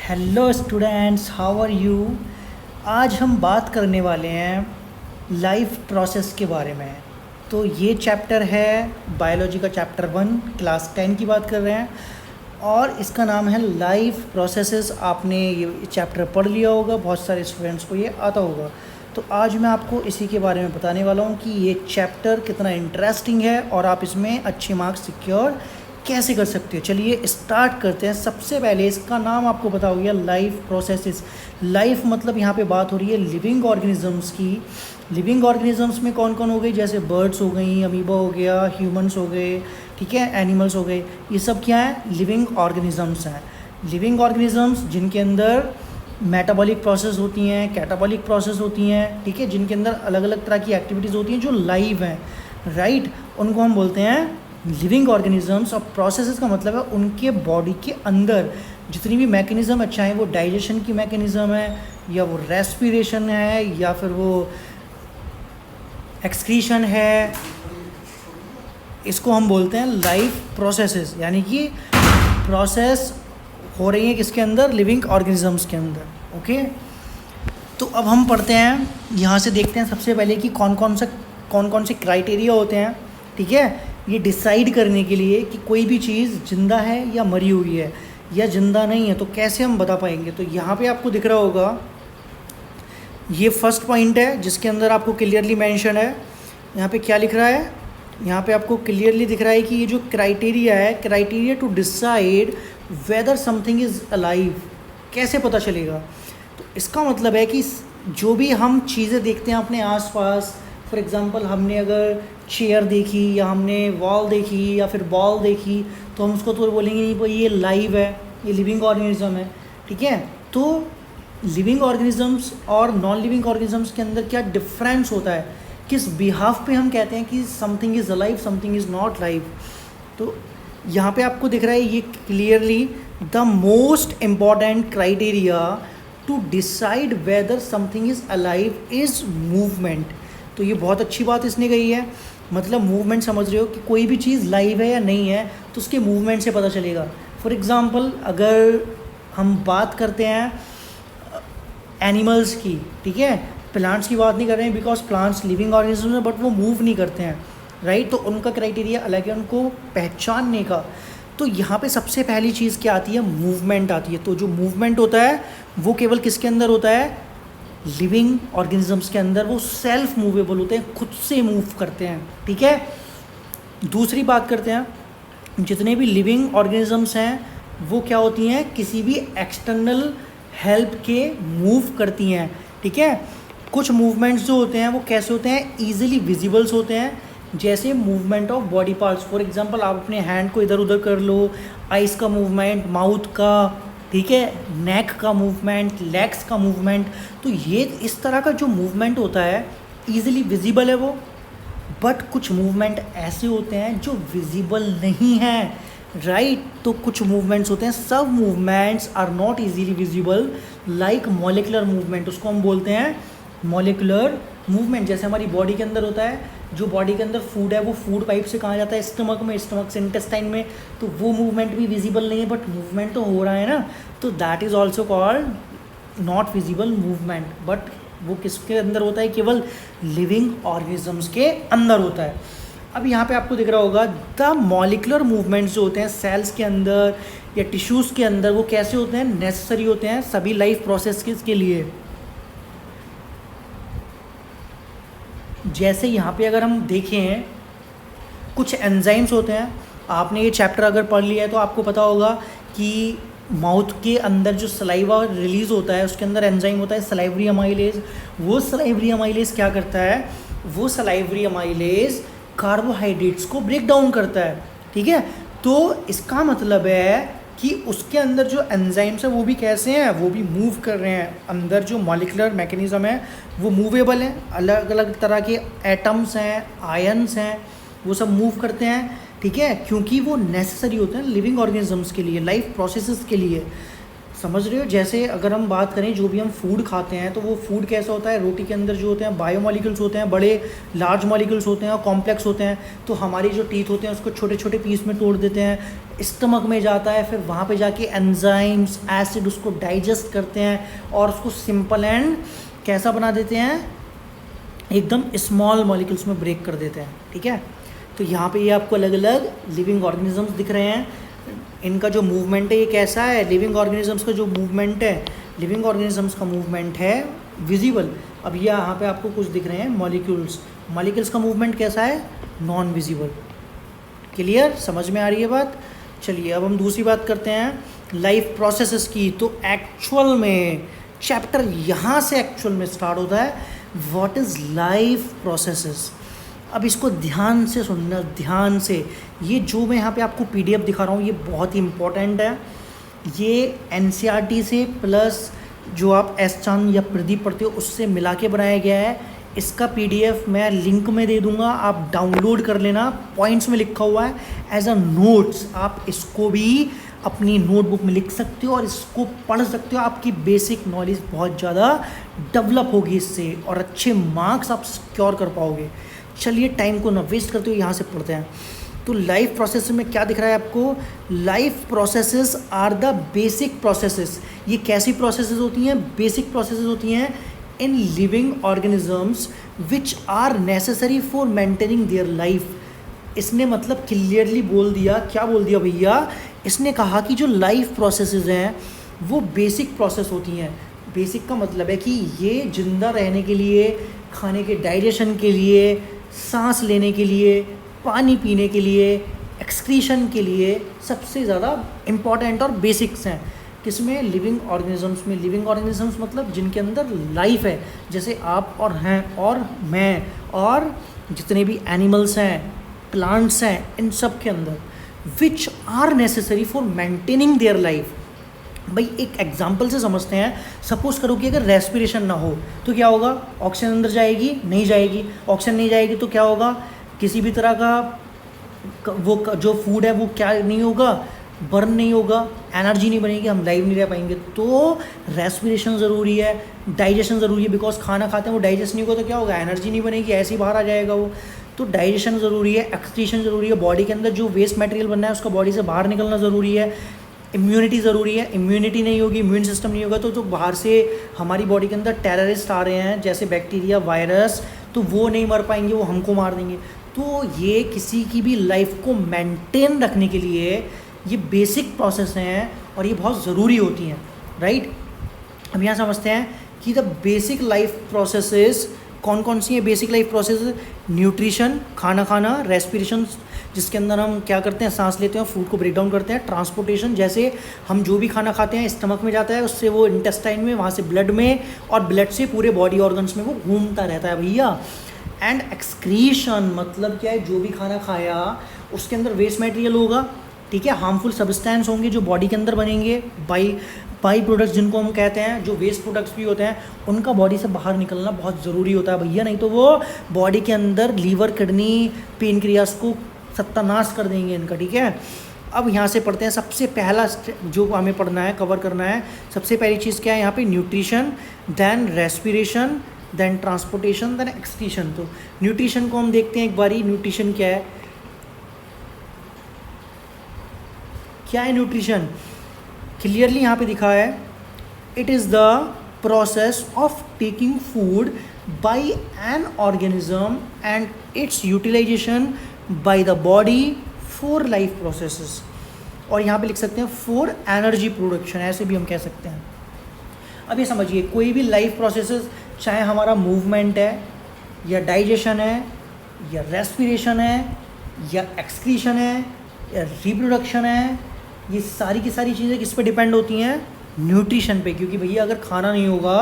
Hello students, how are you. आज हम बात करने वाले हैं लाइफ प्रोसेस के बारे में। तो ये चैप्टर है बायोलॉजी का चैप्टर 1, क्लास 10 की बात कर रहे हैं और इसका नाम है लाइफ प्रोसेसेस। आपने ये चैप्टर पढ़ लिया होगा, बहुत सारे स्टूडेंट्स को ये आता होगा। तो आज मैं आपको इसी के बारे में बताने वाला हूँ कि ये चैप्टर कितना इंटरेस्टिंग है और आप इसमें अच्छे मार्क्स सिक्योर कैसे कर सकते हो। चलिए स्टार्ट करते हैं। सबसे पहले इसका नाम आपको पता हो गया, लाइफ प्रोसेसेस। लाइफ मतलब यहाँ पे बात हो रही है लिविंग ऑर्गेनिजम्स की। लिविंग ऑर्गेनिजम्स में कौन कौन हो गई, जैसे बर्ड्स हो गई, अमीबा हो गया, ह्यूमंस हो गए, ठीक है, एनिमल्स हो गए। ये सब क्या है, लिविंग ऑर्गेनिजम्स हैं। लिविंग ऑर्गेनिजम्स जिनके अंदर मेटाबॉलिक प्रोसेस होती हैं, कैटाबॉलिक प्रोसेस होती हैं, ठीक है, जिनके अंदर अलग अलग तरह की एक्टिविटीज़ होती हैं जो लाइव हैं, राइट, उनको हम बोलते हैं लिविंग ऑर्गेनिजम्स। और प्रोसेसेस का मतलब है उनके बॉडी के अंदर जितनी भी मैकेनिज़्म है, चाहे वो डाइजेशन की मैकेनिज़्म है या वो रेस्पिरेशन है या फिर वो एक्सक्रीशन है, इसको हम बोलते हैं लाइफ प्रोसेसेस। यानी कि प्रोसेस हो रही है किसके अंदर, लिविंग ऑर्गेनिजम्स के अंदर। ओके, तो अब हम पढ़ते हैं, यहाँ से देखते हैं सबसे पहले कि कौन कौन से क्राइटेरिया होते हैं, ठीक है, ये डिसाइड करने के लिए कि कोई भी चीज़ जिंदा है या मरी हुई है या जिंदा नहीं है। तो कैसे हम बता पाएंगे। तो यहाँ पे आपको दिख रहा होगा, ये फर्स्ट पॉइंट है जिसके अंदर आपको क्लियरली मेंशन है। यहाँ पे क्या लिख रहा है, यहाँ पे आपको क्लियरली दिख रहा है कि ये जो क्राइटेरिया है, criteria to decide whether something is alive, कैसे पता चलेगा। तो इसका मतलब है कि जो भी हम चीज़ें देखते हैं अपने आसपास, फॉर एग्ज़ाम्पल हमने अगर चेयर देखी या हमने वॉल देखी या फिर बॉल देखी, तो हम उसको तो बोलेंगे नहीं भाई ये लाइव है, ये लिविंग ऑर्गेनिज्म है, ठीक है। तो लिविंग ऑर्गेनिजम्स और नॉन लिविंग ऑर्गेनिजम्स के अंदर क्या डिफरेंस होता है, किस बिहाफ पे हम कहते हैं कि something is alive, something is not live. तो यहाँ पे आपको दिख रहा है ये clearly, the most important criteria to decide whether something is alive is movement. तो ये बहुत अच्छी बात इसने कही है, मतलब मूवमेंट समझ रहे हो कि कोई भी चीज़ लाइव है या नहीं है तो उसके मूवमेंट से पता चलेगा। फॉर एग्ज़ाम्पल अगर हम बात करते हैं एनिमल्स की, ठीक है, प्लांट्स की बात नहीं कर रहे हैं बिकॉज प्लांट्स लिविंग ऑर्गेनिज्म है बट वो मूव नहीं करते हैं, राइट। तो उनका क्राइटेरिया अलग है उनको पहचानने का। तो यहाँ पे सबसे पहली चीज़ क्या आती है, मूवमेंट आती है। तो जो मूवमेंट होता है वो केवल किसके अंदर होता है, लिविंग ऑर्गेनिजम्स के अंदर। वो सेल्फ मूवेबल होते हैं, खुद से मूव करते हैं, ठीक है। दूसरी बात करते हैं, जितने भी लिविंग ऑर्गेनिजम्स हैं वो क्या होती हैं, किसी भी एक्सटर्नल हेल्प के मूव करती हैं, ठीक है। कुछ मूवमेंट्स जो होते हैं वो कैसे होते हैं, ईजिली विजिबल्स होते हैं, जैसे movement of body parts. For example आप अपने हैंड को इधर उधर कर लो, आइस का मूवमेंट, माउथ का, ठीक है, नेक का मूवमेंट, लेग्स का मूवमेंट। तो ये इस तरह का जो मूवमेंट होता है ईजिली विजिबल है वो। बट कुछ मूवमेंट ऐसे होते हैं जो विजिबल नहीं हैं, राइट। तो कुछ मूवमेंट्स होते हैं, सब movements are not easily visible, like molecular movement, उसको हम बोलते हैं मॉलिक्यूलर मूवमेंट। जैसे हमारी बॉडी के अंदर होता है, जो बॉडी के अंदर फूड है वो फूड पाइप से कहाँ जाता है, स्टमक में, स्टमक से इंटेस्टाइन में। तो वो मूवमेंट भी विजिबल नहीं है बट मूवमेंट तो हो रहा है ना, तो that is also called not visible movement. But वो किसके अंदर होता है, केवल लिविंग ऑर्गेनिजम्स के अंदर होता है। अब यहाँ पे आपको दिख रहा होगा द मॉलिक्यूलर मूवमेंट्स जो होते हैं सेल्स के अंदर या टिश्यूज़ के अंदर, वो कैसे होते हैं, नेसेसरी होते हैं सभी लाइफ प्रोसेस के लिए। जैसे यहाँ पे अगर हम देखें, कुछ एंजाइम्स होते हैं, आपने ये चैप्टर अगर पढ़ लिया है तो आपको पता होगा कि माउथ के अंदर जो सलाइवा रिलीज़ होता है उसके अंदर एंजाइम होता है सलाइवरी अमाइलेज। वो सलाइवरी अमाइलेज क्या करता है, वो सलाइवरी अमाइलेज कार्बोहाइड्रेट्स को ब्रेक डाउन करता है, ठीक है। तो इसका मतलब है कि उसके अंदर जो एंजाइम्स है वो भी कैसे हैं, वो भी मूव कर रहे हैं। अंदर जो मॉलिक्यूलर मैकेनिज़्म है वो मूवेबल है, अलग अलग तरह के एटम्स हैं, आयन्स हैं, वो सब मूव करते हैं, ठीक है, क्योंकि वो नेसेसरी होते हैं लिविंग ऑर्गेनिजम्स के लिए, लाइफ प्रोसेसेस के लिए। समझ रहे हो? जैसे अगर हम बात करें जो भी हम फूड खाते हैं तो वो फूड कैसा होता है, रोटी के अंदर जो होते हैं बायोमोलिक्यूल्स होते हैं, बड़े लार्ज मॉलिक्यूल्स होते हैं और कॉम्प्लेक्स होते हैं। तो हमारी जो टीथ होते हैं उसको छोटे छोटे पीस में तोड़ देते हैं, स्टमक में जाता है, फिर वहाँ पे जाके एंजाइम्स एसिड उसको डाइजेस्ट करते हैं और उसको सिंपल एंड कैसा बना देते हैं, एकदम स्मॉल मॉलिक्यूल्स में ब्रेक कर देते हैं। ठीक है, तो यहाँ पे ये आपको अलग अलग लिविंग ऑर्गेनिजम्स दिख रहे हैं। इनका जो मूवमेंट है ये कैसा है, लिविंग ऑर्गेनिजम्स का जो मूवमेंट है, लिविंग ऑर्गेनिजम्स का मूवमेंट है विजिबल। अब ये यहाँ पे आपको कुछ दिख रहे हैं मॉलिक्यूल्स, मॉलिक्यूल्स का मूवमेंट कैसा है, नॉन विजिबल। क्लियर, समझ में आ रही है बात? चलिए अब हम दूसरी बात करते हैं लाइफ प्रोसेसेस की। तो एक्चुअल में चैप्टर यहाँ से एक्चुअल में स्टार्ट होता है, व्हाट इज़ लाइफ प्रोसेसेस। अब इसको ध्यान से सुनना, ध्यान से। ये जो मैं यहाँ पे आपको पीडीएफ दिखा रहा हूँ ये बहुत ही इम्पोर्टेंट है। ये एनसीईआरटी से प्लस जो आप एस चांद या प्रदीप पढ़ते हो उससे मिला के बनाया गया है। इसका पीडीएफ मैं लिंक में दे दूँगा, आप डाउनलोड कर लेना, पॉइंट्स में लिखा हुआ है एज अ नोट्स। आप इसको भी अपनी नोटबुक में लिख सकते हो और इसको पढ़ सकते हो। आपकी बेसिक नॉलेज बहुत ज़्यादा डेवलप होगी इससे और अच्छे मार्क्स आप सिक्योर कर पाओगे। चलिए टाइम को ना वेस्ट करते हुए यहाँ से पढ़ते हैं। तो लाइफ प्रोसेस में क्या दिख रहा है आपको, life processes are the basic processes. ये कैसी प्रोसेसेस होती हैं, बेसिक प्रोसेसेस होती हैं in living organisms which are necessary for maintaining their life. इसने मतलब क्लियरली बोल दिया, क्या बोल दिया भैया, इसने कहा कि जो लाइफ प्रोसेसेस हैं वो बेसिक प्रोसेस होती हैं। बेसिक का मतलब है कि ये जिंदा रहने के लिए, खाने के डाइजेशन के लिए, सांस लेने के लिए, पानी पीने के लिए, एक्सक्रीशन के लिए सबसे ज़्यादा इम्पॉर्टेंट और बेसिक्स हैं। किसमें, लिविंग ऑर्गेनिजम्स में। लिविंग ऑर्गेनिजम्स मतलब जिनके अंदर लाइफ है, जैसे आप और हैं और मैं और जितने भी एनिमल्स हैं, प्लांट्स हैं, इन सब के अंदर which are necessary for maintaining their life. भाई एक एग्जाम्पल से समझते हैं। सपोज करो कि अगर रेस्पिरेशन ना हो तो क्या होगा, ऑक्सीजन अंदर जाएगी नहीं जाएगी, ऑक्सीजन नहीं जाएगी तो क्या होगा, किसी भी तरह का वो जो फूड है वो क्या नहीं होगा, बर्न नहीं होगा, एनर्जी नहीं बनेगी, हम लाइव नहीं रह पाएंगे। तो रेस्पिरेशन ज़रूरी है, डाइजेशन ज़रूरी है, बिकॉज खाना खाते हैं वो डाइजेस्ट नहीं होगा तो क्या होगा, एनर्जी नहीं बनेगी, ऐसे ही बाहर आ जाएगा वो। तो डाइजेशन ज़रूरी है, एक्सक्रीशन ज़रूरी है, बॉडी के अंदर जो वेस्ट मटेरियल बनना है उसका बॉडी से बाहर निकलना ज़रूरी है, इम्यूनिटी ज़रूरी है। इम्यूनिटी नहीं होगी, इम्यून सिस्टम नहीं होगा तो जो बाहर से हमारी बॉडी के अंदर टेररिस्ट आ रहे हैं जैसे बैक्टीरिया, वायरस, तो वो नहीं मर पाएंगे, वो हमको मार देंगे। तो ये किसी की भी लाइफ को मेंटेन रखने के लिए ये बेसिक प्रोसेस हैं और ये बहुत ज़रूरी होती हैं, राइट। अब यहाँ समझते हैं कि द बेसिक लाइफ प्रोसेसेस कौन कौन सी हैं। बेसिक लाइफ प्रोसेस, न्यूट्रिशन, खाना खाना, रेस्पिरेशन जिसके अंदर हम क्या करते हैं, सांस लेते हैं, फूड को ब्रेक डाउन करते हैं, ट्रांसपोर्टेशन जैसे हम जो भी खाना खाते हैं स्टमक में जाता है, उससे वो इंटेस्टाइन में, वहाँ से ब्लड में, और ब्लड से पूरे बॉडी ऑर्गन्स में वो घूमता रहता है भैया। एंड एक्सक्रीशन मतलब क्या है, जो भी खाना खाया उसके अंदर वेस्ट मटेरियल होगा, ठीक है, हार्मफुल सब्सटेंस होंगे जो बॉडी के अंदर बनेंगे, बाई प्रोडक्ट्स जिनको हम कहते हैं, जो वेस्ट प्रोडक्ट्स भी होते हैं उनका बॉडी से बाहर निकलना बहुत ज़रूरी होता है भैया, नहीं तो वो बॉडी के अंदर लीवर, किडनी, पेनक्रियास को सत्यानाश कर देंगे इनका, ठीक है। अब यहाँ से पढ़ते हैं, सबसे पहला जो हमें पढ़ना है, कवर करना है, सबसे पहली चीज़ क्या है यहाँ पे, nutrition, then respiration, then transportation, then excretion. तो न्यूट्रिशन को हम देखते हैं एक बारी, न्यूट्रिशन क्या है, क्या है न्यूट्रिशन, क्लियरली यहाँ पे दिखा है, it is the process of taking food by an organism and its utilization by the body for life processes. और यहाँ पे लिख सकते हैं फॉर एनर्जी प्रोडक्शन, ऐसे भी हम कह सकते हैं। अब ये समझिए, कोई भी लाइफ प्रोसेसेस, चाहे हमारा मूवमेंट है या डाइजेशन है या रेस्पिरेशन है या एक्सक्रीशन है या रिप्रोडक्शन है, ये सारी की सारी चीज़ें किस पे डिपेंड होती हैं, न्यूट्रिशन पे। क्योंकि भैया अगर खाना नहीं होगा,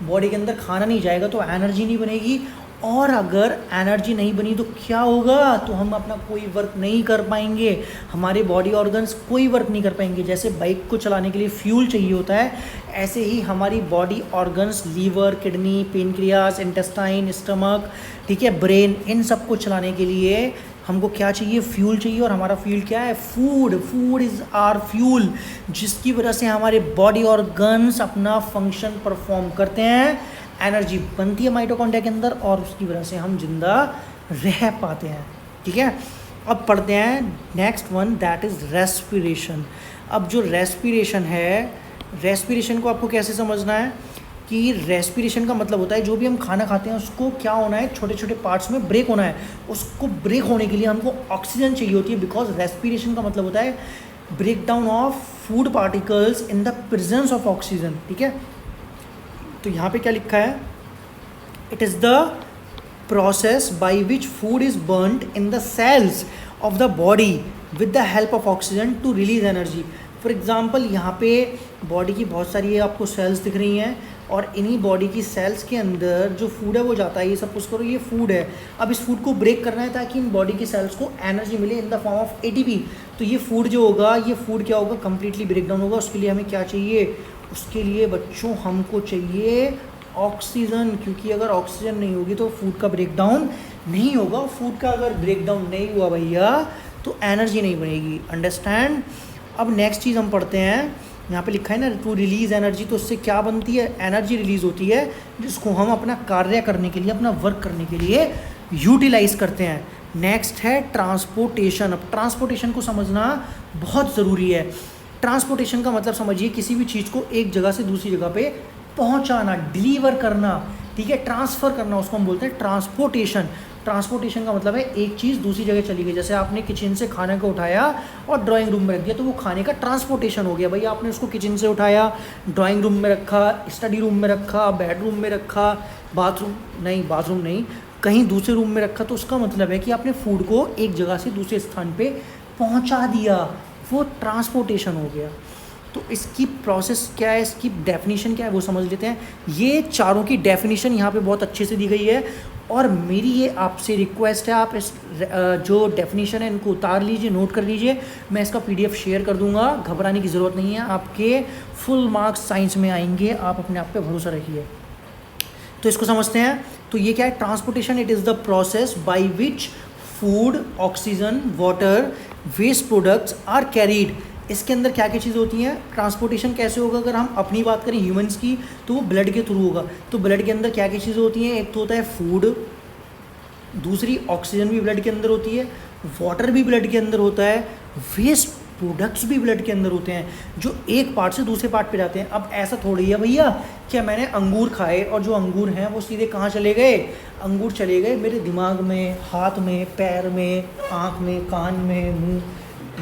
बॉडी के अंदर खाना नहीं जाएगा तो एनर्जी नहीं बनेगी, और अगर एनर्जी नहीं बनी तो क्या होगा, तो हम अपना कोई वर्क नहीं कर पाएंगे, हमारे बॉडी ऑर्गन्स कोई वर्क नहीं कर पाएंगे। जैसे बाइक को चलाने के लिए फ्यूल चाहिए होता है, ऐसे ही हमारी body organs, liver, kidney, pancreas, intestine, stomach, ठीक है, ब्रेन, इन सब को चलाने के लिए हमको क्या चाहिए, फ्यूल चाहिए, और हमारा फ्यूल क्या है, food. Food is our fuel, जिसकी वजह से हमारे बॉडी ऑर्गन्स अपना फंक्शन परफॉर्म करते हैं, एनर्जी बनती है माइटोकॉन्ड्रिया के अंदर, और उसकी वजह से हम जिंदा रह पाते हैं। ठीक है, अब पढ़ते हैं next one, that is respiration. अब जो रेस्पिरेशन है, रेस्पिरेशन को आपको कैसे समझना है कि रेस्पिरेशन का मतलब होता है जो भी हम खाना खाते हैं उसको क्या होना है, छोटे छोटे पार्ट्स में ब्रेक होना है। उसको ब्रेक होने के लिए हमको ऑक्सीजन चाहिए होती है, बिकॉज रेस्पिरेशन का मतलब होता है break down of food particles in the presence of oxygen. ठीक है, तो यहाँ पे क्या लिखा है, it is the process by which food is burnt in the cells of the body with the help of oxygen to release energy। For example यहाँ पे बॉडी की बहुत सारी आपको सेल्स दिख रही हैं, और इन्हीं बॉडी की सेल्स के अंदर जो फूड है वो जाता है। ये सपोज करो ये फूड है, अब इस फूड को ब्रेक करना है ताकि इन बॉडी की सेल्स को एनर्जी मिले in the form of ATP। तो ये फूड जो होगा, ये फूड क्या होगा, कम्प्लीटली ब्रेक डाउन होगा। उसके लिए हमें क्या चाहिए, उसके लिए बच्चों हमको चाहिए ऑक्सीजन, क्योंकि अगर ऑक्सीजन नहीं होगी तो फूड का ब्रेक डाउन नहीं होगा। फूड का अगर ब्रेक डाउन नहीं हुआ भैया तो एनर्जी नहीं बनेगी। अंडरस्टैंड। अब नेक्स्ट चीज़ हम पढ़ते हैं, यहाँ पे लिखा है ना, टू रिलीज़ एनर्जी। तो उससे क्या बनती है, एनर्जी रिलीज़ होती है, जिसको हम अपना कार्य करने के लिए, अपना वर्क करने के लिए यूटिलाइज करते हैं। नेक्स्ट है ट्रांसपोर्टेशन। अब ट्रांसपोर्टेशन को समझना बहुत ज़रूरी है। ट्रांसपोर्टेशन का मतलब समझिए किसी भी चीज़ को एक जगह से दूसरी जगह पे पहुंचाना, डिलीवर करना। ठीक है, ट्रांसफ़र करना, उसको हम बोलते हैं ट्रांसपोर्टेशन। ट्रांसपोर्टेशन का मतलब है एक चीज़ दूसरी जगह चली गई। जैसे आपने किचन से खाने को उठाया और ड्राइंग रूम में रख दिया, तो वो खाने का ट्रांसपोर्टेशन हो गया। भैया आपने उसको किचन से उठाया, ड्राइंग रूम में रखा, स्टडी रूम में रखा, बेडरूम में रखा, बाथरूम नहीं, कहीं दूसरे रूम में रखा, तो उसका मतलब है कि आपने फूड को एक जगह से दूसरे स्थान पर पहुँचा दिया, वो ट्रांसपोर्टेशन हो गया। तो इसकी प्रोसेस क्या है, इसकी डेफिनेशन क्या है, वो समझ लेते हैं। ये चारों की डेफिनेशन यहाँ पे बहुत अच्छे से दी गई है, और मेरी ये आपसे रिक्वेस्ट है, आप इस जो डेफिनेशन है इनको उतार लीजिए, नोट कर लीजिए। मैं इसका PDF शेयर कर दूंगा, घबराने की ज़रूरत नहीं है, आपके फुल मार्क्स साइंस में आएंगे, आप अपने आप पे भरोसा रखिए। तो इसको समझते हैं। तो ये क्या है, transportation, it is the process by which food, oxygen, water, waste products are carried. इसके अंदर क्या क्या चीज़ें होती हैं, ट्रांसपोर्टेशन कैसे होगा, अगर हम अपनी बात करें ह्यूमंस की, तो वो ब्लड के थ्रू होगा। तो ब्लड के अंदर क्या क्या चीज़ें होती हैं, एक तो होता है फूड, दूसरी ऑक्सीजन भी ब्लड के अंदर होती है, वाटर भी ब्लड के अंदर होता है, वेस्ट प्रोडक्ट्स भी ब्लड के अंदर होते हैं, जो एक पार्ट से दूसरे पार्ट पे जाते हैं। अब ऐसा थोड़ी है भैया क्या मैंने अंगूर खाए और जो अंगूर हैं वो सीधे कहाँ चले गए, अंगूर चले गए मेरे दिमाग में, हाथ में, पैर में, आँख में, कान में, मुँह,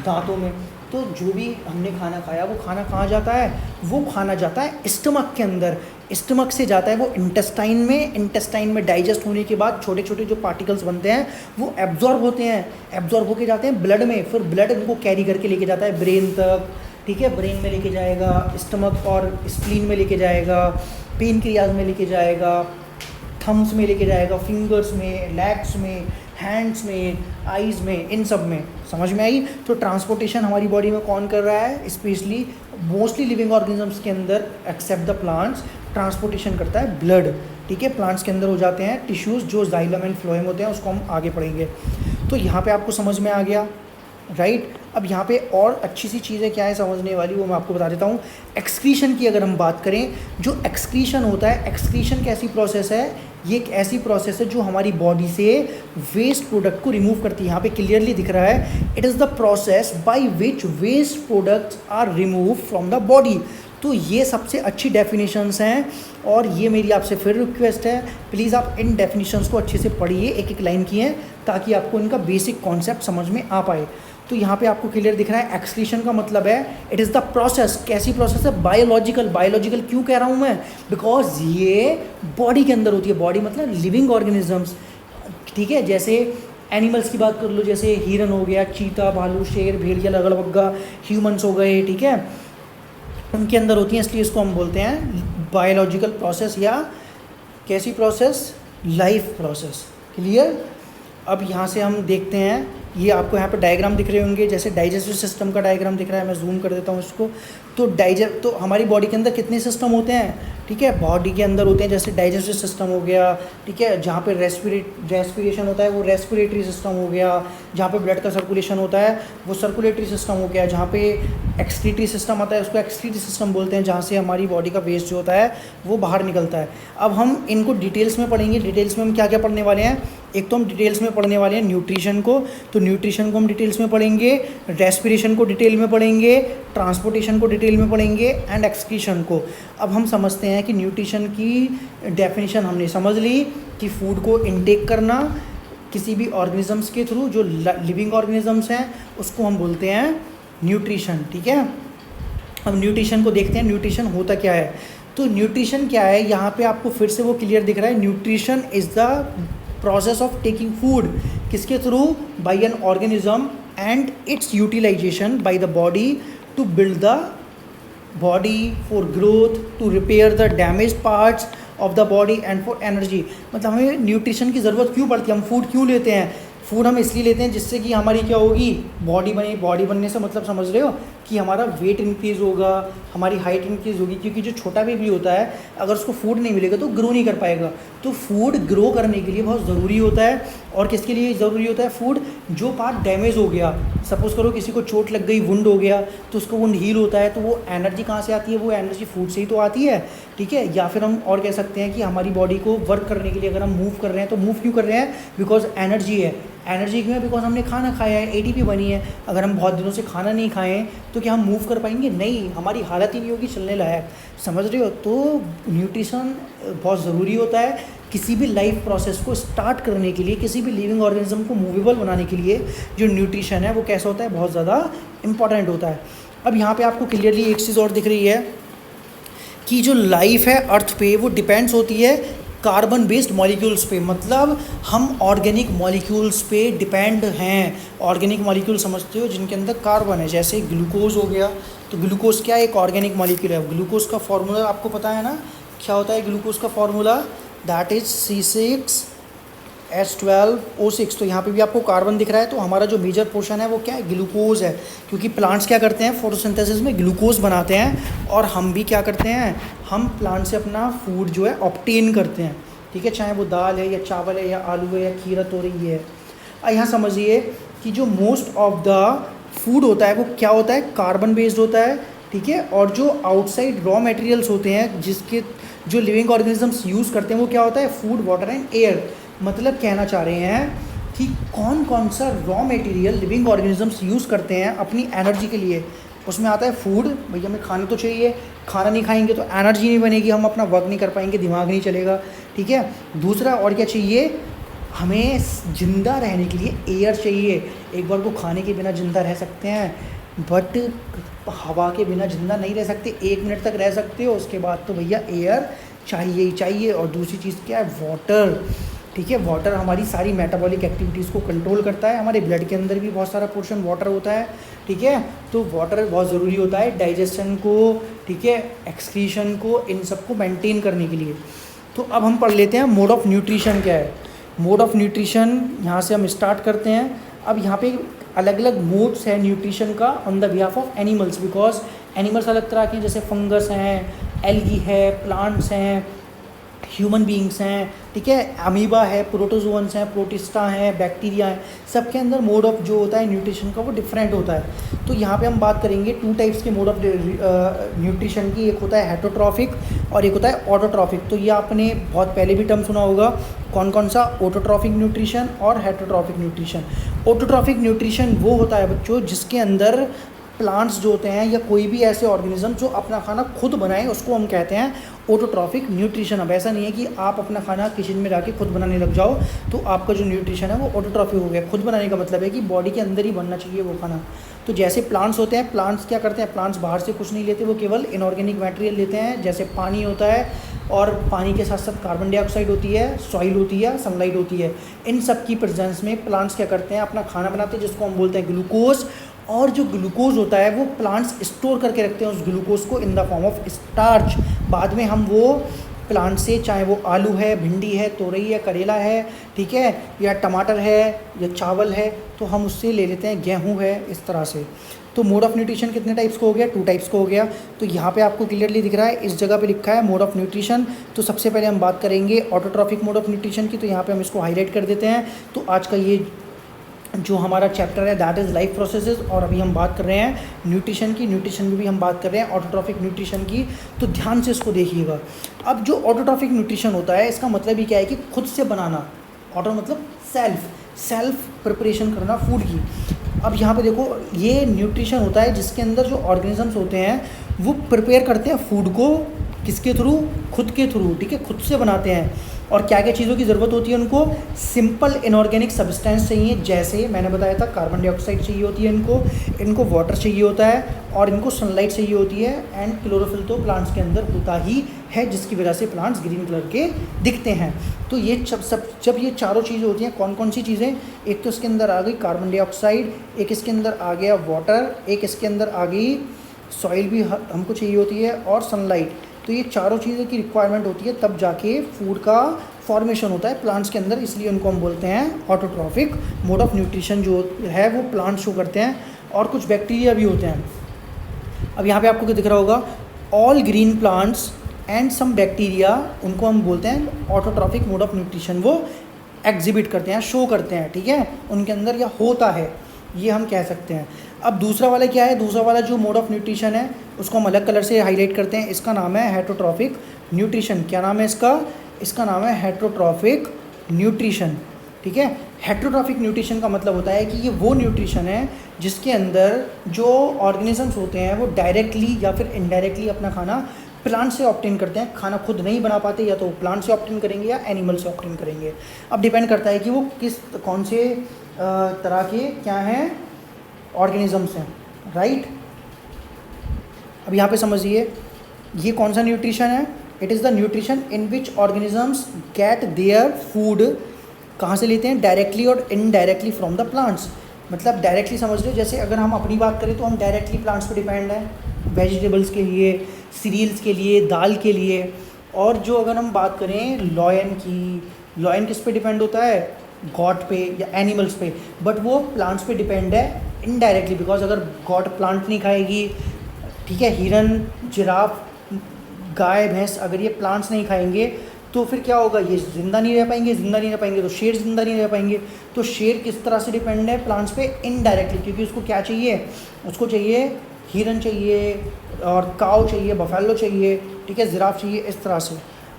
दांतों में। तो जो भी हमने खाना खाया वो खाना कहाँ जाता है, वो खाना जाता है स्टमक के अंदर, स्टमक से जाता है वो इंटेस्टाइन में, इंटेस्टाइन में डाइजेस्ट होने के बाद छोटे छोटे जो पार्टिकल्स बनते हैं वो एब्जॉर्ब होते हैं, एब्जॉर्ब होके जाते हैं ब्लड में, फिर ब्लड इनको कैरी करके लेके जाता है ब्रेन तक। ठीक है, ब्रेन में लेके जाएगा, स्टमक और स्प्लीन में लेके जाएगा, पेन क्रियाज में लेके जाएगा, थम्स में लेके जाएगा, फिंगर्स में, लेग्स में, हैंड्स में, आईज़ में, इन सब में। समझ में आई। तो ट्रांसपोर्टेशन हमारी बॉडी में कौन कर रहा है, स्पेशली मोस्टली लिविंग ऑर्गेनिजम्स के अंदर एक्सेप्ट द प्लांट्स, ट्रांसपोर्टेशन करता है ब्लड। ठीक है, प्लांट्स के अंदर हो जाते हैं टिश्यूज़ जो जाइलम एंड फ्लोएम होते हैं, उसको हम आगे पढ़ेंगे। तो यहाँ पे आपको समझ में आ गया, राइट। अब यहाँ पे और अच्छी सी चीज़ें क्या है समझने वाली, वो मैं आपको बता देता हूँ। एक्सक्रीशन की अगर हम बात करें, जो एक्सक्रीशन होता है, एक्सक्रीशन कैसी प्रोसेस है, ये एक ऐसी प्रोसेस है जो हमारी बॉडी से वेस्ट प्रोडक्ट को रिमूव करती है। यहाँ पे क्लियरली दिख रहा है, it is the process by which waste products are remove from the body. तो ये सबसे अच्छी डेफिनेशंस हैं, और ये मेरी आपसे फिर रिक्वेस्ट है, प्लीज़ आप इन डेफिनेशंस को अच्छे से पढ़िए, एक एक लाइन की हैं, ताकि आपको इनका बेसिक कॉन्सेप्ट समझ में आ पाए। तो यहाँ पे आपको क्लियर दिख रहा है, एक्सक्रीशन का मतलब है इट इज़ द प्रोसेस। कैसी प्रोसेस है, बायोलॉजिकल। बायोलॉजिकल क्यों कह रहा हूँ मैं, बिकॉज ये बॉडी के अंदर होती है, बॉडी मतलब लिविंग ऑर्गेनिजम्स। ठीक है, जैसे एनिमल्स की बात कर लो, जैसे हिरन हो गया, चीता, भालू, शेर, भेड़िया, लगड़बग्गा, ह्यूमंस हो गए, ठीक है, उनके अंदर होती हैं, इसलिए इसको हम बोलते हैं बायोलॉजिकल प्रोसेस, या कैसी प्रोसेस, लाइफ प्रोसेस। क्लियर। अब यहाँ से हम देखते हैं, ये आपको यहाँ पर डायग्राम दिख रहे होंगे, जैसे डाइजेस्टिव सिस्टम का डायग्राम दिख रहा है, मैं जूम कर देता हूँ इसको। तो हमारी बॉडी के अंदर कितने सिस्टम होते हैं, ठीक है, बॉडी के अंदर होते हैं जैसे डाइजेस्टिव सिस्टम हो गया, ठीक है, जहाँ पे रेस्पिरेशन होता है वो रेस्पिरेटरी सिस्टम हो गया, जहाँ पे ब्लड का सर्कुलेशन होता है वो सर्कुलेटरी सिस्टम हो गया, जहाँ पे एक्सक्रीटरी सिस्टम आता है उसको एक्सक्रीटरी सिस्टम बोलते हैं, जहाँ से हमारी बॉडी का वेस्ट जो होता है वो बाहर निकलता है। अब हम इनको डिटेल्स में पढ़ेंगे। डिटेल्स में हम क्या क्या पढ़ने वाले हैं, एक तो हम डिटेल्स में पढ़ने वाले हैं न्यूट्रिशन को, तो न्यूट्रिशन को हम डिटेल्स में पढ़ेंगे, रेस्पिरेशन को डिटेल में पढ़ेंगे, ट्रांसपोर्टेशन को डिटेल में पढ़ेंगे एंड एक्सक्रीशन को। अब हम समझते हैं कि न्यूट्रिशन की डेफिनेशन हमने समझ ली कि फूड को इनटेक करना किसी भी ऑर्गेनिजम्स के थ्रू, जो लिविंग ऑर्गेनिजम्स हैं उसको हम बोलते हैं न्यूट्रिशन, ठीक है। अब न्यूट्रिशन को देखते हैं, न्यूट्रिशन होता क्या है। तो न्यूट्रिशन क्या है, यहाँ पे आपको फिर से वो क्लियर दिख रहा है, nutrition is the process of taking food, किसके through, by an organism and its utilization by the body to build the body, for growth, to repair the damage parts of the body and for energy. मतलब हमें nutrition की ज़रूरत क्यों पड़ती है, हम food क्यों लेते हैं, फूड हम इसलिए लेते हैं जिससे कि हमारी क्या होगी, बॉडी बने। बॉडी बनने से मतलब समझ रहे हो कि हमारा वेट इंक्रीज़ होगा, हमारी हाइट इंक्रीज़ होगी, क्योंकि जो छोटा बेबी होता है अगर उसको फूड नहीं मिलेगा तो ग्रो नहीं कर पाएगा। तो फूड ग्रो करने के लिए बहुत ज़रूरी होता है। और किसके लिए ज़रूरी होता है फूड, जो पार्ट डैमेज हो गया, सपोज़ करो किसी को चोट लग गई, वुंड हो गया, तो उसको वुंड हील होता है, तो वो एनर्जी कहाँ से आती है, वो एनर्जी फूड से ही तो आती है, ठीक है। या फिर हम और कह सकते हैं कि हमारी बॉडी को वर्क करने के लिए अगर हम मूव कर रहे हैं तो मूव क्यों कर रहे हैं, बिकॉज एनर्जी है। एनर्जी क्यों है, बिकॉज हमने खाना खाया है, एटीपी बनी है। अगर हम बहुत दिनों से खाना नहीं खाएं तो क्या हम मूव कर पाएंगे, नहीं, हमारी हालत ही नहीं होगी चलने लायक, समझ रहे हो। तो न्यूट्रिशन बहुत ज़रूरी होता है किसी भी लाइफ प्रोसेस को स्टार्ट करने के लिए, किसी भी लिविंग ऑर्गेनिज्म को मूवेबल बनाने के लिए जो न्यूट्रिशन है वो कैसा होता है, बहुत ज़्यादा इंपॉर्टेंट होता है। अब यहाँ पे आपको क्लियरली एक चीज़ और दिख रही है कि जो लाइफ है अर्थ पे वो डिपेंड्स होती है कार्बन बेस्ड मॉलिक्यूल्स पे, मतलब हम ऑर्गेनिक मॉलिक्यूल्स पे डिपेंड हैं। ऑर्गेनिक मॉलिक्यूल समझते हो जिनके अंदर कार्बन है, जैसे ग्लूकोज हो गया, तो ग्लूकोज क्या एक ऑर्गेनिक मॉलिक्यूल है। ग्लूकोज का फॉर्मूला आपको पता है ना, क्या होता है ग्लूकोज का फॉर्मूला, दैट इज़ C6H12O6। तो यहाँ पे भी आपको कार्बन दिख रहा है, तो हमारा जो मेजर पोर्शन है वो क्या है, ग्लूकोज है, क्योंकि प्लांट्स क्या करते हैं, फोटोसिंथेसिस में ग्लूकोज बनाते हैं, और हम भी क्या करते हैं, हम प्लांट से अपना फूड जो है ऑब्टेन करते हैं, ठीक है, चाहे वो दाल है या चावल है या आलू है या खीरा तोरई है। यहाँ समझिए कि जो मोस्ट ऑफ द फूड होता है वो क्या होता है, कार्बन बेस्ड होता है, ठीक है। और जो आउटसाइड रॉ मटेरियल्स होते हैं जिसके जो लिविंग ऑर्गेनिजम्स यूज़ करते हैं वो क्या होता है, फूड, वाटर एंड एयर। मतलब कहना चाह रहे हैं कि कौन कौन सा raw material living organisms use करते हैं अपनी एनर्जी के लिए, उसमें आता है फूड, भैया हमें खाना तो चाहिए, खाना नहीं खाएंगे तो एनर्जी नहीं बनेगी, हम अपना वर्क नहीं कर पाएंगे, दिमाग नहीं चलेगा, ठीक है। दूसरा और क्या चाहिए, हमें ज़िंदा रहने के लिए एयर चाहिए। एक बार को खाने के बिना ज़िंदा रह सकते हैं, बट हवा के बिना ज़िंदा नहीं रह सकते, 1 मिनट तक रह सकते हो, उसके बाद तो भैया एयर चाहिए ही चाहिए। और दूसरी चीज़ क्या है, वाटर, ठीक है। वाटर हमारी सारी मेटाबॉलिक एक्टिविटीज़ को कंट्रोल करता है, हमारे ब्लड के अंदर भी बहुत सारा पोर्शन वाटर होता है, ठीक है। तो वाटर बहुत ज़रूरी होता है डाइजेशन को, ठीक है, एक्सक्रीशन को, इन सबको मेंटेन करने के लिए। तो अब हम पढ़ लेते हैं मोड ऑफ़ न्यूट्रिशन क्या है। मोड ऑफ़ न्यूट्रिशन यहाँ से हम स्टार्ट करते हैं। अब यहाँ पे अलग अलग मोड्स हैं न्यूट्रिशन का on the behalf of animals, because animals अलग तरह के हैं, जैसे फंगस हैं, एल्गी है, प्लांट्स हैं, ह्यूमन बींग्स हैं, ठीक है, अमीबा है, प्रोटोजोअन्स हैं, प्रोटिस्टा हैं, बैक्टीरिया हैं, सबके अंदर मोड ऑफ जो होता है न्यूट्रिशन का वो डिफरेंट होता है। तो यहाँ पे हम बात करेंगे 2 टाइप्स के मोड ऑफ न्यूट्रिशन की, एक होता है हेटरोट्रॉफिक और एक होता है ऑटोट्रॉफिक। तो ये आपने बहुत पहले भी टर्म सुना होगा, कौन कौन सा, ऑटोट्रॉफिक न्यूट्रिशन और हेटरोट्रॉफिक न्यूट्रिशन। ऑटोट्रॉफिक न्यूट्रिशन वो होता है बच्चों जिसके अंदर प्लांट्स जो होते हैं या कोई भी ऐसे ऑर्गेनिज्म जो अपना खाना खुद बनाए, उसको हम कहते हैं ऑटोट्रॉफिक न्यूट्रिशन। अब ऐसा नहीं है कि आप अपना खाना किचन में जाके खुद बनाने लग जाओ तो आपका जो न्यूट्रिशन है वो ऑटोट्रॉफिक हो गया। खुद बनाने का मतलब है कि बॉडी के अंदर ही बनना चाहिए वो खाना। तो जैसे प्लांट्स होते हैं, प्लांट्स क्या करते हैं, प्लांट्स बाहर से कुछ नहीं लेते, वो केवल इनऑर्गेनिक मटेरियल लेते हैं, जैसे पानी होता है, और पानी के साथ साथ कार्बन डाइऑक्साइड होती है, सॉइल होती है, सनलाइट होती है। इन सब की प्रेजेंस में प्लांट्स क्या करते हैं, अपना खाना बनाते हैं, जिसको हम बोलते हैं ग्लूकोज। और जो ग्लूकोज होता है वो प्लांट्स स्टोर करके रखते हैं उस ग्लूकोज को in the form of starch. बाद में हम वो प्लांट से, चाहे वो आलू है, भिंडी है, तोरई है, करेला है, ठीक है, या टमाटर है, या चावल है, तो हम उससे ले लेते हैं, गेहूँ है, इस तरह से। तो मोड ऑफ न्यूट्रिशन कितने टाइप्स का हो गया? 2 टाइप्स का हो गया। तो यहाँ पे आपको क्लियरली दिख रहा है, इस जगह पे लिखा है मोड ऑफ न्यूट्रिशन। तो सबसे पहले हम बात करेंगे ऑटोट्रॉफिक मोड ऑफ न्यूट्रिशन की, तो यहाँ पे हम इसको हाईलाइट कर देते हैं। तो आज का ये जो हमारा चैप्टर है दैट इज़ लाइफ प्रोसेसेस, और अभी हम बात कर रहे हैं न्यूट्रिशन की। न्यूट्रिशन में भी हम बात कर रहे हैं ऑटोट्रॉफिक न्यूट्रिशन की, तो ध्यान से इसको देखिएगा। अब जो ऑटोट्रॉफिक न्यूट्रिशन होता है, इसका मतलब ही क्या है कि खुद से बनाना। ऑटो मतलब सेल्फ प्रिपरेशन करना फूड की। अब यहाँ पे देखो, ये न्यूट्रिशन होता है जिसके अंदर जो ऑर्गेनिजम्स होते हैं वो प्रिपेयर करते हैं फूड को, किसके थ्रू? खुद के थ्रू, ठीक है, खुद से बनाते हैं। और क्या क्या चीज़ों की ज़रूरत होती है उनको? सिंपल इनऑर्गेनिक सब्सटेंस चाहिए, जैसे मैंने बताया था कार्बन डाइऑक्साइड चाहिए होती है इनको वाटर चाहिए होता है, और इनको सनलाइट चाहिए होती है, एंड क्लोरोफिल तो प्लांट्स के अंदर होता ही है, जिसकी वजह से प्लांट्स ग्रीन कलर के दिखते हैं। तो ये जब ये चारों चीज़ें होती हैं, कौन कौन सी चीज़ें? एक तो इसके अंदर आ गई कार्बन डाइऑक्साइड, एक इसके अंदर आ गया वाटर, एक इसके अंदर आ गई सॉइल भी हमको चाहिए होती है, और सनलाइट। तो ये चारों चीज़ों की रिक्वायरमेंट होती है, तब जाके फूड का फॉर्मेशन होता है प्लांट्स के अंदर, इसलिए उनको हम बोलते हैं ऑटोट्रॉफिक मोड ऑफ न्यूट्रिशन जो है वो प्लांट्स शो करते हैं। और कुछ बैक्टीरिया भी होते हैं। अब यहाँ पे आपको क्या दिख रहा होगा? All green plants and some bacteria, उनको हम बोलते हैं ऑटोट्रॉफिक मोड ऑफ न्यूट्रिशन, वो एग्जिबिट करते हैं, शो करते हैं, ठीक है, उनके अंदर या होता है, ये हम कह सकते हैं। अब दूसरा वाला क्या है? दूसरा वाला जो मोड ऑफ न्यूट्रिशन है उसको हम अलग कलर से हाईलाइट करते हैं, इसका नाम है हेटरोट्रॉफिक न्यूट्रिशन। क्या नाम है इसका? इसका नाम है हेटरोट्रॉफिक न्यूट्रिशन, ठीक है। हेटरोट्रॉफिक न्यूट्रिशन का मतलब होता है कि ये वो न्यूट्रिशन है जिसके अंदर जो ऑर्गेनिजम्स होते हैं वो डायरेक्टली या फिर इनडायरेक्टली अपना खाना प्लांट से ऑब्टेन करते हैं। खाना खुद नहीं बना पाते, या तो प्लांट से ऑब्टेन करेंगे या एनिमल से ऑब्टेन करेंगे। अब डिपेंड करता है कि वो कौन से तरह के क्या हैं ऑर्गेनिजम्स हैं, राइट। अब यहाँ पे समझिए, ये कौन सा न्यूट्रिशन है? It is the nutrition in which organisms get their food. कहाँ से लेते हैं? डायरेक्टली और इनडायरेक्टली फ्रॉम द प्लांट्स। मतलब डायरेक्टली समझ लो, जैसे अगर हम अपनी बात करें तो हम डायरेक्टली प्लांट्स पर डिपेंड हैं, वेजिटेबल्स के लिए, सीरियल्स के लिए, दाल के लिए। और जो अगर हम बात करें लॉयन की, लॉयन किस पे डिपेंड होता है? गॉट पे या एनिमल्स पे, बट वो प्लांट्स पे डिपेंड है इनडायरेक्टली, बिकॉज अगर गॉट प्लांट नहीं खाएगी, ठीक है, हिरन, जिराफ, गाय, भैंस, अगर ये प्लांट्स नहीं खाएंगे तो फिर क्या होगा? ये ज़िंदा नहीं रह पाएंगे, तो शेर ज़िंदा नहीं रह पाएंगे। तो शेर किस तरह से डिपेंड है प्लांट्स पे? इनडायरेक्टली, क्योंकि उसको क्या चाहिए? उसको चाहिए हिरन चाहिए, और काऊ चाहिए, बफेलो चाहिए, ठीक है, जिराफ चाहिए, इस तरह से।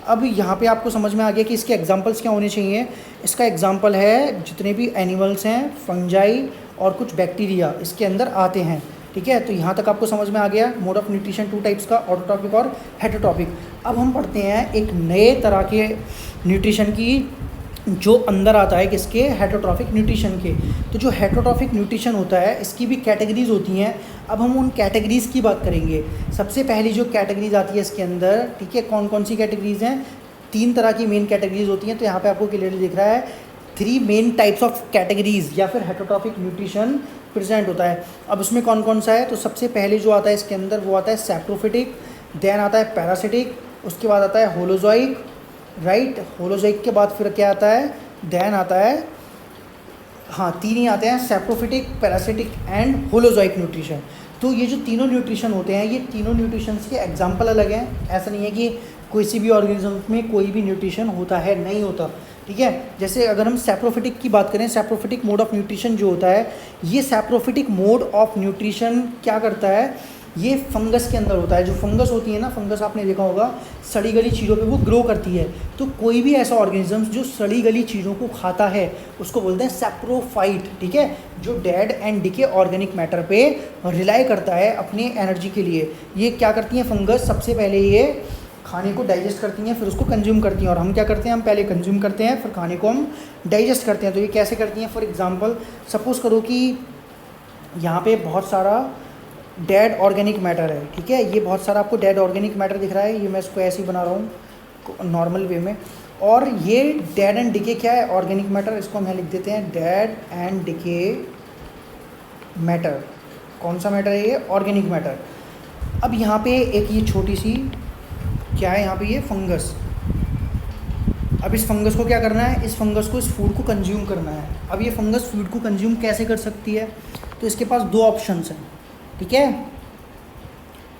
अब यहाँ पे आपको समझ में आ गया कि इसके एग्जांपल्स क्या होने चाहिए। इसका एग्जांपल है जितने भी एनिमल्स हैं, फंजाई और कुछ बैक्टीरिया इसके अंदर आते हैं, ठीक है। तो यहाँ तक आपको समझ में आ गया मोड ऑफ न्यूट्रिशन 2 टाइप्स का, ऑटोट्रॉफिक और हेटरोट्रॉफिक। अब हम पढ़ते हैं एक नए तरह के न्यूट्रिशन की जो अंदर आता है, किसके? हेटरोट्रॉफिक न्यूट्रिशन के। तो जो हेटरोट्रॉफिक न्यूट्रिशन होता है इसकी भी कैटेगरीज होती हैं। अब हम उन कैटेगरीज़ की बात करेंगे। सबसे पहली जो कैटेगरीज आती है इसके अंदर, ठीक है, कौन कौन सी कैटेगरीज हैं? 3 तरह की मेन कैटेगरीज होती हैं। तो यहाँ पे आपको क्लियरली दिख रहा है 3 मेन टाइप्स ऑफ कैटेगरीज या फिर हेटरोट्रॉफिक न्यूट्रिशन प्रेजेंट होता है। अब उसमें कौन कौन सा है? तो सबसे पहले जो आता है इसके अंदर वो आता है सैप्रोफिटिक, देन आता है पैरासिटिक, उसके बाद आता है होलोजोइक, राइट। होलोजोइक के बाद फिर क्या आता है? देन आता है, हाँ 3 ही आते हैं, saprophytic, parasitic and holozoic nutrition. तो ये जो तीनों न्यूट्रिशन होते हैं, ये तीनों न्यूट्रिशंस के एग्जाम्पल अलग हैं। ऐसा नहीं है कि किसी भी ऑर्गेनिज्म में कोई भी न्यूट्रिशन होता है, नहीं होता, ठीक है। जैसे अगर हम सैप्रोफिटिक की बात करें, सैप्रोफिटिक मोड ऑफ न्यूट्रिशन जो होता है, ये सैप्रोफिटिक मोड ऑफ न्यूट्रिशन क्या करता है? ये फंगस के अंदर होता है। जो फंगस होती है ना, फंगस आपने देखा होगा सड़ी गली चीज़ों पे वो ग्रो करती है। तो कोई भी ऐसा ऑर्गेनिज्म जो सड़ी गली चीज़ों को खाता है उसको बोलते हैं सैप्रोफाइट, ठीक है, जो dead and decay organic matter पे रिलाई करता है अपनी एनर्जी के लिए। ये क्या करती हैं फंगस? सबसे पहले ये खाने को डाइजेस्ट करती हैं, फिर उसको कंज्यूम करती हैं। और हम क्या करते हैं? हम पहले कंज्यूम करते हैं, फिर खाने को हम डाइजेस्ट करते हैं। तो ये कैसे करती हैं? फॉर एग्जांपल सपोज़ करो कि यहाँ पे बहुत सारा डेड ऑर्गेनिक मैटर है, ठीक है, ये बहुत सारा आपको डेड ऑर्गेनिक मैटर दिख रहा है। ये मैं इसको ऐसे ही बना रहा हूँ नॉर्मल वे में। और ये डेड एंड डिके क्या है? Organic matter. इसको हम यहाँ लिख देते हैं डेड एंड डिके मैटर। कौन सा मैटर है ये? Organic matter. अब यहाँ पे एक ये छोटी सी क्या है, यहाँ पे ये फंगस, अब इस फंगस को क्या करना है, इस फंगस को इस फूड को कंज्यूम करना है। अब ये फंगस फूड को कंज्यूम कैसे कर सकती है, तो इसके पास दो ऑप्शंस हैं, ठीक है।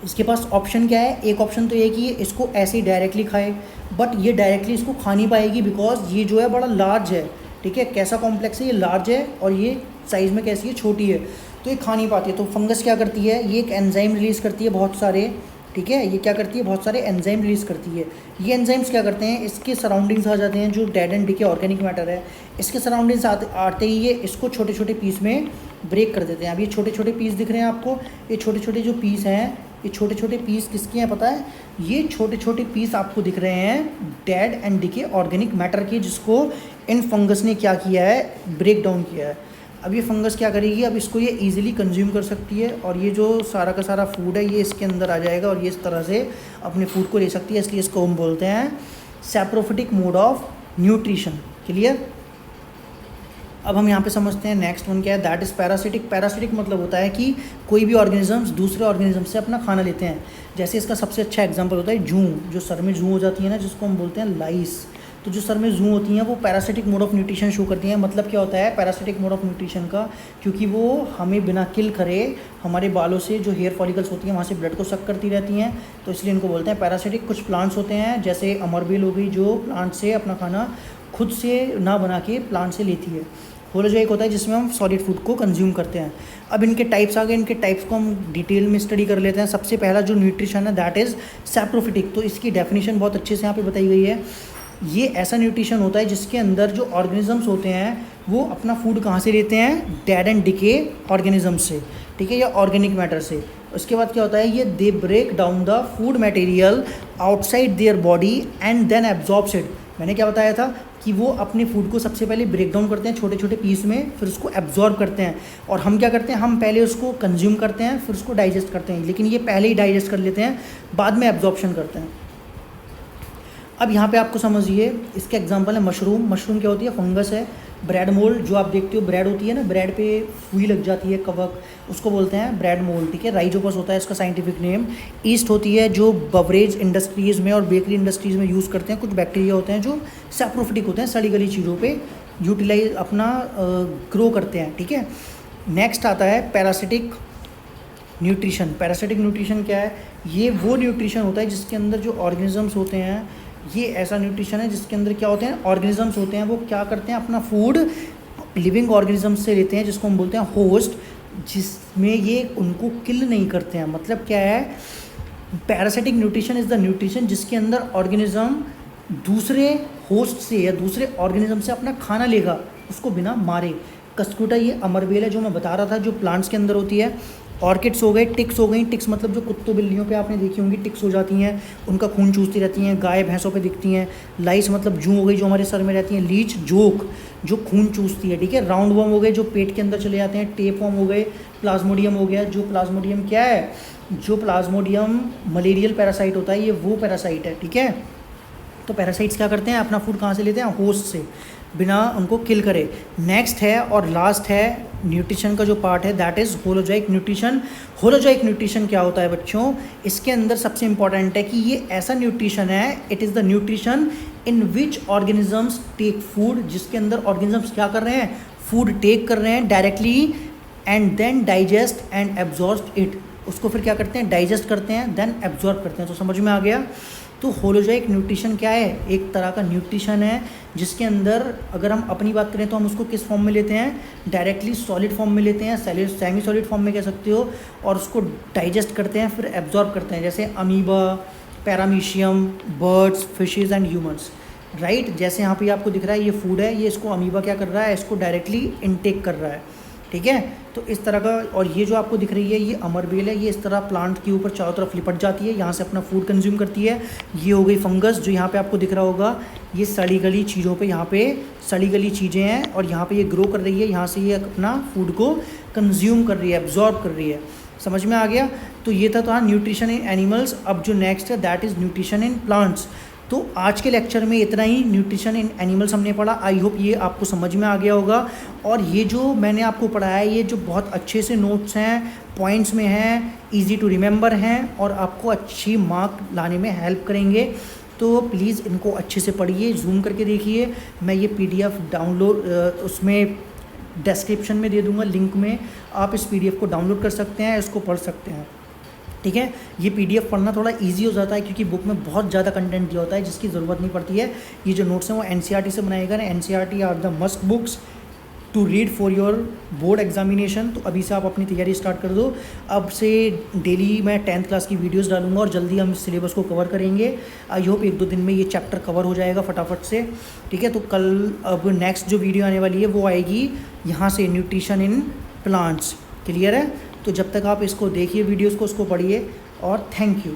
इसके पास ऑप्शन क्या है, एक ऑप्शन तो ये कि ये इसको ऐसे ही डायरेक्टली खाए, बट ये डायरेक्टली इसको खा नहीं पाएगी बिकॉज ये जो है बड़ा लार्ज है, ठीक है। कैसा कॉम्प्लेक्स है, ये लार्ज है और ये साइज़ में कैसी है, छोटी है, तो ये खा नहीं पाती है। तो फंगस क्या करती है, ये एक एंजाइम रिलीज़ करती है बहुत सारे, ठीक है। ये क्या करती है, बहुत सारे एंजाइम रिलीज़ करती है। ये एंजाइम्स क्या करते हैं, इसके सराउंडिंग्स आ जाते हैं, जो dead and decay organic matter है, इसके सराउंडिंग्स आते ही ये इसको छोटे छोटे पीस में ब्रेक कर देते हैं। अब ये छोटे छोटे पीस दिख रहे हैं आपको, ये छोटे छोटे जो पीस हैं, ये छोटे छोटे पीस किसके हैं पता है, ये छोटे छोटे पीस आपको दिख रहे हैं dead and decay organic matter के, जिसको इन फंगस ने क्या किया है, ब्रेक डाउन किया है। अब ये फंगस क्या करेगी, अब इसको ये इजीली कंज्यूम कर सकती है और ये जो सारा का सारा फूड है ये इसके अंदर आ जाएगा और ये इस तरह से अपने फूड को ले सकती है। इसलिए इसको हम बोलते हैं saprophytic mode of nutrition. Clear. अब हम यहाँ पे समझते हैं नेक्स्ट वन क्या है, दैट इज़ पैरासिटिक। पैरासिटिक मतलब होता है कि कोई भी ऑर्गेनिजम्स दूसरे ऑर्गेनिज्म से अपना खाना लेते हैं। जैसे इसका सबसे अच्छा एग्जांपल होता है जूं, जो सर में जूं हो जाती है ना, जिसको हम बोलते हैं लाइस। तो जो सर में जूं होती हैं वो parasitic mode of nutrition show करती हैं। मतलब क्या होता है पैरासिटिक मोड ऑफ न्यूट्रिशन का, क्योंकि वो हमें बिना किल करे हमारे बालों से जो हेयर फॉलिकल्स होती हैं वहाँ से ब्लड को सक करती रहती हैं, तो इसलिए इनको बोलते हैं पैरासिटिक। कुछ प्लांट्स होते हैं जैसे अमरबेल हो गई, जो प्लांट से अपना खाना खुद से ना बना के प्लांट से लेती है। होलोजोइक होता है जिसमें हम सॉलिड फूड को कंज्यूम करते हैं। अब इनके टाइप्स आ गए, इनके टाइप्स को हम डिटेल में स्टडी कर लेते हैं। सबसे पहला जो न्यूट्रिशन है दैट इज़ सैप्रोफिटिक। तो इसकी डेफिनेशन बहुत अच्छे से यहाँ पे बताई गई है। ये ऐसा न्यूट्रिशन होता है जिसके अंदर जो ऑर्गेनिजम्स होते हैं वो अपना फूड कहाँ से लेते हैं, डेड एंड डिके ऑर्गेनिजम्स से, ठीक है, या ऑर्गेनिक मैटर से। उसके बाद क्या होता है, ये they break down the food material outside their body and then absorbs it. मैंने क्या बताया था कि वो अपने फूड को सबसे पहले ब्रेक डाउन करते हैं छोटे छोटे पीस में, फिर उसको एब्जॉर्ब करते हैं। और हम क्या करते हैं, हम पहले उसको कंज्यूम करते हैं फिर उसको डाइजेस्ट करते हैं, लेकिन ये पहले ही डाइजेस्ट कर लेते हैं, बाद में एब्जॉर्प्शन करते हैं। अब यहाँ पे आपको समझिए, इसके एग्जांपल है मशरूम। मशरूम क्या होती है, फंगस है। ब्रेड मोल्ड, जो आप देखते हो ब्रेड होती है ना, ब्रेड पे फुई लग जाती है, कवक, उसको बोलते हैं ब्रेड मोल्ड, ठीक है। राइजोपस होता है इसका साइंटिफिक नेम। ईस्ट होती है जो बवरेज इंडस्ट्रीज़ में और बेकरी इंडस्ट्रीज़ में यूज़ करते हैं। कुछ बैक्टीरिया होते हैं जो सैप्रोफिटिक होते हैं, सड़ी गली चीज़ों पे यूटिलाइज अपना ग्रो करते हैं, ठीक है। नेक्स्ट आता है पैरासिटिक न्यूट्रिशन। पैरासिटिक न्यूट्रिशन क्या है, ये वो न्यूट्रिशन होता है जिसके अंदर जो ऑर्गेनिजम्स होते हैं, ये ऐसा न्यूट्रिशन है जिसके अंदर क्या होते हैं, ऑर्गेनिजम्स होते हैं, वो क्या करते हैं, अपना फूड लिविंग ऑर्गेनिजम्स से लेते हैं, जिसको हम बोलते हैं होस्ट, जिसमें ये उनको किल नहीं करते हैं। मतलब क्या है, parasitic nutrition is the nutrition जिसके अंदर ऑर्गेनिज्म दूसरे होस्ट से या दूसरे ऑर्गेनिज्म से अपना खाना लेगा, उसको बिना मारे। कस्कुटा ये अमरबेल है जो मैं बता रहा था, जो प्लांट्स के अंदर होती है। ऑर्किड्स हो गए, टिक्स हो गई। टिक्स मतलब जो कुत्तों बिल्लियों पे आपने देखी होंगी टिक्स हो जाती हैं, उनका खून चूसती रहती हैं, गाय भैंसों पे दिखती हैं। लाइस मतलब जूं हो गई जो हमारे सर में रहती हैं। लीच जोक जो खून चूसती है, ठीक है। राउंड वर्म हो गए जो पेट के अंदर चले जाते हैं। टेप वर्म हो गए। प्लाज्मोडियम हो गया, जो प्लाज्मोडियम क्या है, जो प्लाज्मोडियम मलेरियल पैरासाइट होता है, ये वो पैरासाइट है, ठीक है। तो पैरासाइट्स क्या करते हैं, अपना फूड कहाँ से लेते हैं, होस्ट से, बिना उनको किल करे। नेक्स्ट है और लास्ट है न्यूट्रिशन का जो पार्ट है, that is holozoic nutrition. Holozoic nutrition क्या होता है बच्चों, इसके अंदर सबसे इंपॉर्टेंट है कि ये ऐसा न्यूट्रिशन है, it is the nutrition in which organisms take food, जिसके अंदर ऑर्गेनिजम्स क्या कर रहे हैं, फूड टेक कर रहे हैं directly and then digest and absorb it. उसको फिर क्या करते हैं, डाइजेस्ट करते हैं, देन एब्जॉर्ब करते हैं। तो समझ में आ गया। तो होलोजोइक न्यूट्रिशन क्या है, एक तरह का न्यूट्रिशन है जिसके अंदर अगर हम अपनी बात करें तो हम उसको किस फॉर्म में लेते हैं, डायरेक्टली सॉलिड फॉर्म में लेते हैं, सेमी सॉलिड फॉर्म में कह सकते हो, और उसको डाइजेस्ट करते हैं, फिर एब्जॉर्ब करते हैं, जैसे amoeba, paramecium, birds, fishes and humans, right. जैसे यहाँ पे आपको दिख रहा है ये फूड है, ये इसको अमीबा क्या कर रहा है, इसको डायरेक्टली इनटेक कर रहा है, ठीक है। तो इस तरह का, और ये जो आपको दिख रही है ये अमरबेल है, ये इस तरह प्लांट के ऊपर चारों तरफ लिपट जाती है, यहाँ से अपना फूड कंज्यूम करती है। ये हो गई फंगस, जो यहाँ पे आपको दिख रहा होगा, ये सड़ी गली चीज़ों पे, यहाँ पे सड़ी गली चीज़ें हैं और यहाँ पे ये ग्रो कर रही है, यहाँ से ये अपना फूड को कंज्यूम कर रही है, एब्जॉर्ब कर रही है। समझ में आ गया। तो ये था न्यूट्रिशन इन एनिमल्स। अब जो नेक्स्ट है that is nutrition in plants. तो आज के लेक्चर में इतना ही न्यूट्रिशन इन एनिमल्स हमने पढ़ा। आई होप ये आपको समझ में आ गया होगा। और ये जो मैंने आपको पढ़ाया है, ये जो बहुत अच्छे से नोट्स हैं, पॉइंट्स में हैं, इजी टू रिमेंबर हैं और आपको अच्छी मार्क लाने में हेल्प करेंगे। तो प्लीज़ इनको अच्छे से पढ़िए, जूम करके देखिए। मैं ये PDF डाउनलोड उसमें डिस्क्रिप्शन में दे दूँगा, लिंक में आप इस PDF को डाउनलोड कर सकते हैं, इसको पढ़ सकते हैं, ठीक है। ये PDF पढ़ना थोड़ा इजी हो जाता है क्योंकि बुक में बहुत ज़्यादा कंटेंट दिया होता है जिसकी ज़रूरत नहीं पड़ती है। ये जो नोट्स हैं वो NCERT से बनाए गए हैं। NCERT are the must books to read for your board examination. तो अभी से आप अपनी तैयारी स्टार्ट कर दो। अब से डेली मैं 10th क्लास की वीडियोस डालूंगा और जल्दी हम सिलेबस को कवर करेंगे। आई होप 1-2 दिन में ये चैप्टर कवर हो जाएगा फटाफट से, ठीक है। तो कल अब नेक्स्ट जो वीडियो आने वाली है वो आएगी यहाँ से, न्यूट्रिशन इन प्लांट्स, क्लियर है। तो जब तक आप इसको देखिए वीडियोज़ को, उसको पढ़िए और थैंक यू।